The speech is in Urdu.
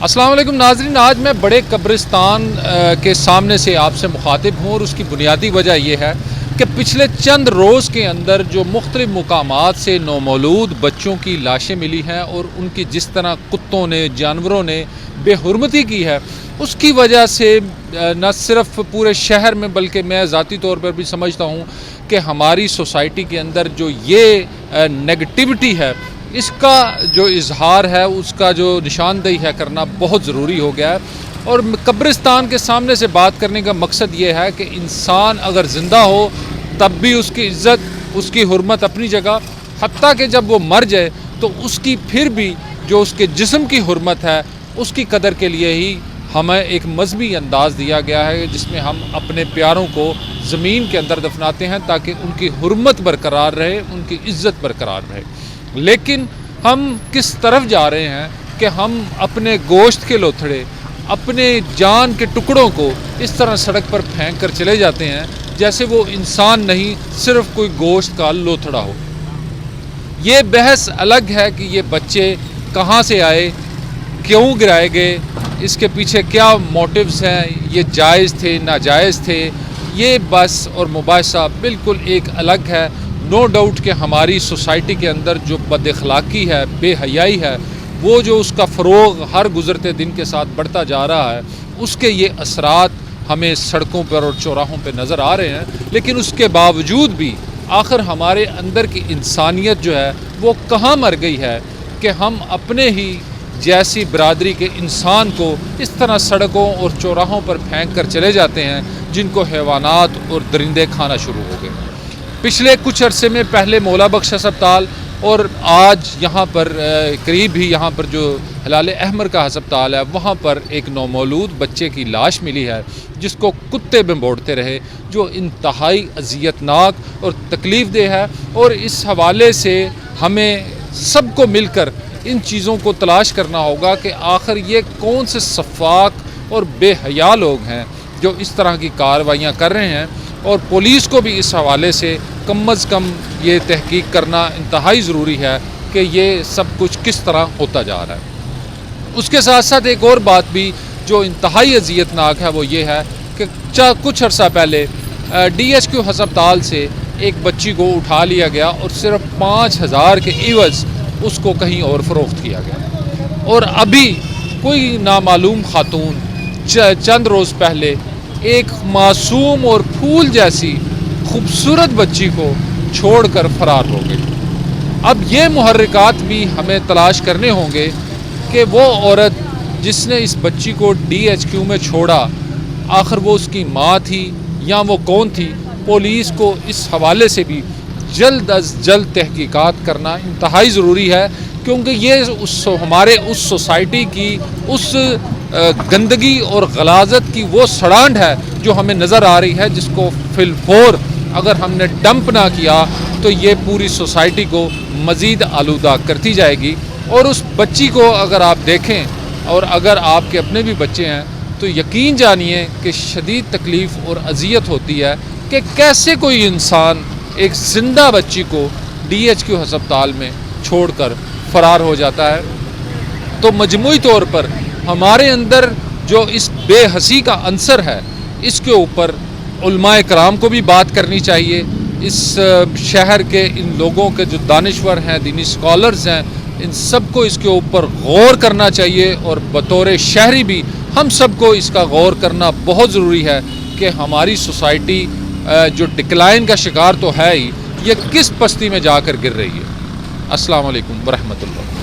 السلام علیکم ناظرین، آج میں بڑے قبرستان کے سامنے سے آپ سے مخاطب ہوں اور اس کی بنیادی وجہ یہ ہے کہ پچھلے چند روز کے اندر جو مختلف مقامات سے نومولود بچوں کی لاشیں ملی ہیں اور ان کی جس طرح کتوں نے، جانوروں نے بے حرمتی کی ہے، اس کی وجہ سے نہ صرف پورے شہر میں بلکہ میں ذاتی طور پر بھی سمجھتا ہوں کہ ہماری سوسائٹی کے اندر جو یہ نیگیٹیوٹی ہے، اس کا جو اظہار ہے، اس کا جو نشاندہی ہے کرنا بہت ضروری ہو گیا ہے۔ اور قبرستان کے سامنے سے بات کرنے کا مقصد یہ ہے کہ انسان اگر زندہ ہو تب بھی اس کی عزت، اس کی حرمت اپنی جگہ، حتیٰ کہ جب وہ مر جائے تو اس کی پھر بھی جو اس کے جسم کی حرمت ہے، اس کی قدر کے لیے ہی ہمیں ایک مذہبی انداز دیا گیا ہے جس میں ہم اپنے پیاروں کو زمین کے اندر دفناتے ہیں تاکہ ان کی حرمت برقرار رہے، ان کی عزت برقرار رہے۔ لیکن ہم کس طرف جا رہے ہیں کہ ہم اپنے گوشت کے لوتھڑے، اپنے جان کے ٹکڑوں کو اس طرح سڑک پر پھینک کر چلے جاتے ہیں جیسے وہ انسان نہیں، صرف کوئی گوشت کا لوتھڑا ہو۔ یہ بحث الگ ہے کہ یہ بچے کہاں سے آئے، کیوں گرائے گئے، اس کے پیچھے کیا موٹیوز ہیں، یہ جائز تھے، ناجائز تھے، یہ بس اور مباحثہ بالکل ایک الگ ہے۔ نو ڈاؤٹ کہ ہماری سوسائٹی کے اندر جو بد اخلاقی ہے، بے حیائی ہے، وہ جو اس کا فروغ ہر گزرتے دن کے ساتھ بڑھتا جا رہا ہے، اس کے یہ اثرات ہمیں سڑکوں پر اور چوراہوں پہ نظر آ رہے ہیں۔ لیکن اس کے باوجود بھی آخر ہمارے اندر کی انسانیت جو ہے وہ کہاں مر گئی ہے کہ ہم اپنے ہی جیسی برادری کے انسان کو اس طرح سڑکوں اور چوراہوں پر پھینک کر چلے جاتے ہیں جن کو حیوانات اور درندے کھانا شروع ہو گئے۔ پچھلے کچھ عرصے میں پہلے مولا بخش ہسپتال اور آج یہاں پر قریب ہی یہاں پر جو ہلال احمر کا ہسپتال ہے، وہاں پر ایک نومولود بچے کی لاش ملی ہے جس کو کتے بمبوڑتے رہے، جو انتہائی اذیت ناک اور تکلیف دہ ہے۔ اور اس حوالے سے ہمیں سب کو مل کر ان چیزوں کو تلاش کرنا ہوگا کہ آخر یہ کون سے سفاک اور بے حیا لوگ ہیں جو اس طرح کی کارروائیاں کر رہے ہیں، اور پولیس کو بھی اس حوالے سے کم از کم یہ تحقیق کرنا انتہائی ضروری ہے کہ یہ سب کچھ کس طرح ہوتا جا رہا ہے۔ اس کے ساتھ ساتھ ایک اور بات بھی جو انتہائی اذیت ناک ہے وہ یہ ہے کہ کچھ عرصہ پہلے DHQ ہسپتال سے ایک بچی کو اٹھا لیا گیا اور صرف 5,000 کے عوض اس کو کہیں اور فروخت کیا گیا، اور ابھی کوئی نامعلوم خاتون چند روز پہلے ایک معصوم اور پھول جیسی خوبصورت بچی کو چھوڑ کر فرار ہو گئی۔ اب یہ محرکات بھی ہمیں تلاش کرنے ہوں گے کہ وہ عورت جس نے اس بچی کو DHQ میں چھوڑا، آخر وہ اس کی ماں تھی یا وہ کون تھی؟ پولیس کو اس حوالے سے بھی جلد از جلد تحقیقات کرنا انتہائی ضروری ہے، کیونکہ یہ ہمارے اس سوسائٹی کی اس گندگی اور غلاظت کی وہ سڑانڈ ہے جو ہمیں نظر آ رہی ہے، جس کو فی الفور اگر ہم نے ڈمپ نہ کیا تو یہ پوری سوسائٹی کو مزید آلودہ کرتی جائے گی۔ اور اس بچی کو اگر آپ دیکھیں اور اگر آپ کے اپنے بھی بچے ہیں تو یقین جانیے کہ شدید تکلیف اور اذیت ہوتی ہے کہ کیسے کوئی انسان ایک زندہ بچی کو DHQ ہسپتال میں چھوڑ کر فرار ہو جاتا ہے۔ تو مجموعی طور پر ہمارے اندر جو اس بے حسی کا عنصر ہے، اس کے اوپر علماء کرام کو بھی بات کرنی چاہیے، اس شہر کے ان لوگوں کے جو دانشور ہیں، دینی اسکالرز ہیں، ان سب کو اس کے اوپر غور کرنا چاہیے، اور بطور شہری بھی ہم سب کو اس کا غور کرنا بہت ضروری ہے کہ ہماری سوسائٹی جو ڈکلائن کا شکار تو ہے ہی، یہ کس پستی میں جا کر گر رہی ہے۔ السلام علیکم ورحمۃ اللہ۔